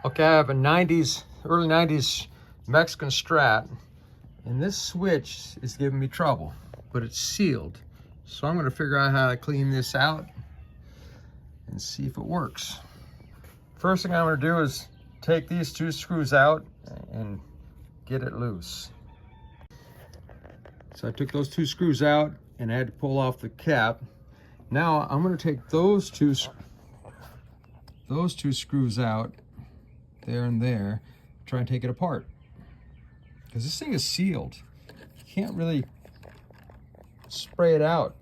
Okay, I have a early 90s Mexican Strat, and this switch is giving me trouble, but it's sealed. So I'm gonna figure out how to clean this out and see if it works. First thing I'm gonna do is take these two screws out and get it loose. So I took those two screws out and I had to pull off the cap. Now I'm gonna take those two screws out, there and there, try and take it apart. Because this thing is sealed. You can't really spray it out.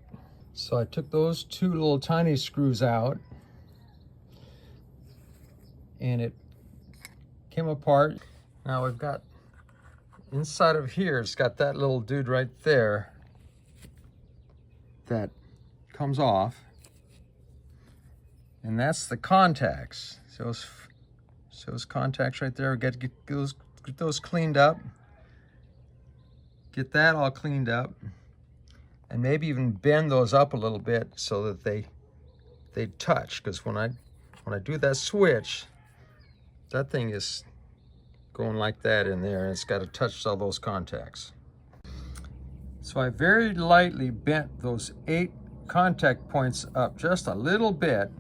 So I took those two little tiny screws out and it came apart. Now we've got inside of here, it's got that little dude right there that comes off, and that's the contacts. So those contacts right there, get those cleaned up, get that all cleaned up, and maybe even bend those up a little bit so that they touch. Because when I do that switch, that thing is going like that in there, and it's got to touch all those contacts. So I very lightly bent those 8 contact points up just a little bit,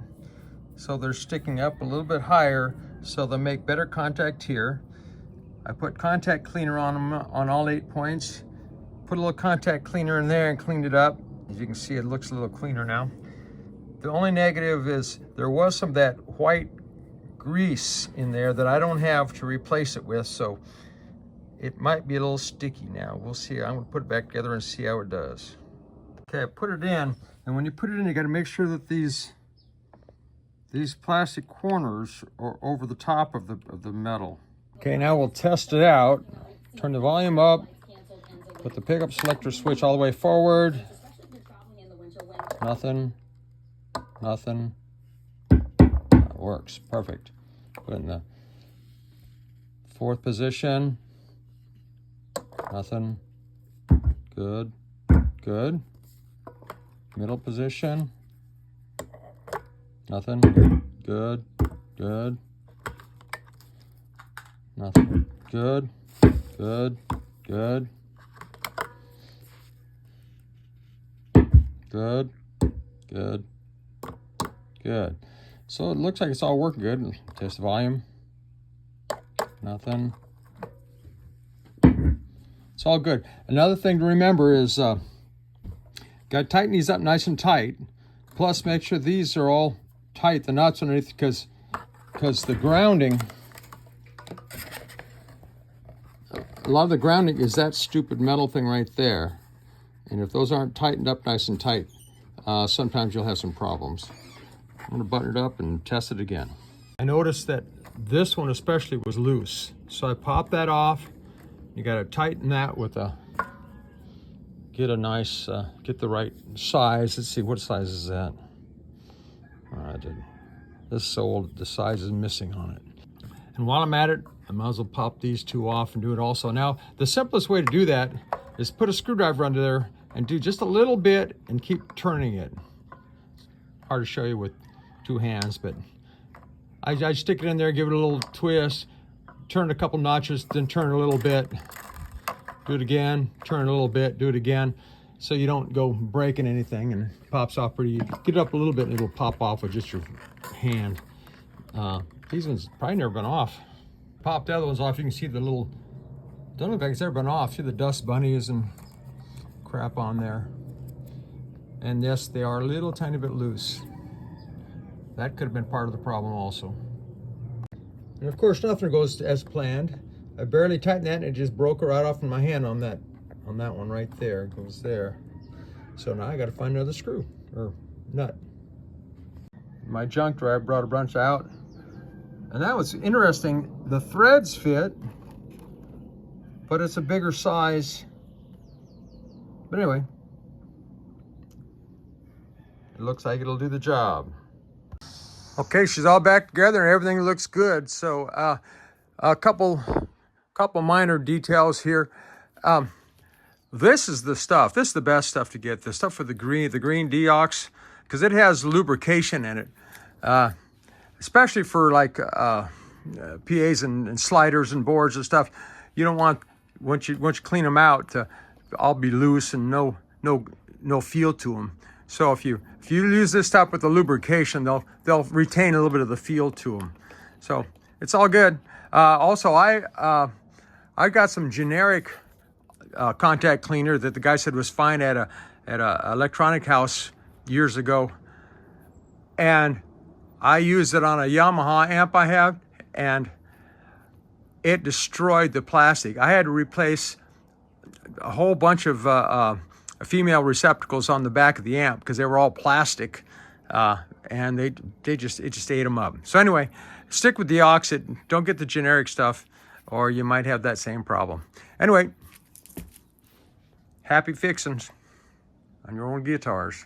so they're sticking up a little bit higher, so they'll make better contact here. I put contact cleaner on them on all 8 points, put a little contact cleaner in there and cleaned it up. As you can see, it looks a little cleaner now. The only negative is there was some of that white grease in there that I don't have to replace it with, so it might be a little sticky now. We'll see. I'm gonna put it back together and see how it does. Okay, I put it in, and when you put it in, you gotta make sure that these plastic corners are over the top of the metal. Okay, now we'll test it out. Turn the volume up, put the pickup selector switch all the way forward. Nothing. That works, perfect. Put it in the 4th position. Nothing. Good. Middle position. Nothing. Good. Nothing. Good. So it looks like it's all working good. Test the volume. Nothing. It's all good. Another thing to remember is got to tighten these up nice and tight. Plus make sure these are all tight, the nuts underneath, because the grounding, a lot of the grounding is that stupid metal thing right there. And if those aren't tightened up nice and tight, sometimes you'll have some problems. I'm gonna button it up and test it again. I noticed that this one especially was loose. So I popped that off. You gotta tighten that with get the right size. Let's see, what size is that? This is so old, the size is missing on it. And while I'm at it, I might as well pop these two off and do it also. Now, the simplest way to do that is put a screwdriver under there and do just a little bit and keep turning it. Hard to show you with 2 hands, but I stick it in there, give it a little twist, turn a couple notches, then turn a little bit, do it again, turn a little bit, do it again, so you don't go breaking anything, and it pops off pretty. Get it up a little bit and it'll pop off with just your hand. These ones probably never been off. Pop the other ones off, you can see the little, don't look like it's ever been off. See the dust bunnies and crap on there. And yes, they are a little tiny bit loose. That could have been part of the problem also. And of course, nothing goes as planned. I barely tightened that and it just broke right off in my hand on that one right there. It goes there. So now I got to find another screw or nut. My junk drawer, I brought a bunch out. And that was interesting. The threads fit, but it's a bigger size. But anyway, it looks like it'll do the job. Okay, she's all back together and everything looks good. So a couple minor details here. This is the stuff. This is the best stuff to get. The stuff for the green deox, because it has lubrication in it. Especially for like PAs and sliders and boards and stuff. You don't want, once you clean them out, to all be loose and no feel to them. So if you use this stuff with the lubrication, they'll retain a little bit of the feel to them. So it's all good. Also, I got some generic contact cleaner that the guy said was fine at a electronic house years ago, and I used it on a Yamaha amp I have, and it destroyed the plastic. I had to replace a whole bunch of female receptacles on the back of the amp because they were all plastic, and it just ate them up. So anyway, stick with the Oxid. Don't get the generic stuff, or you might have that same problem. Anyway, happy fixings on your own guitars.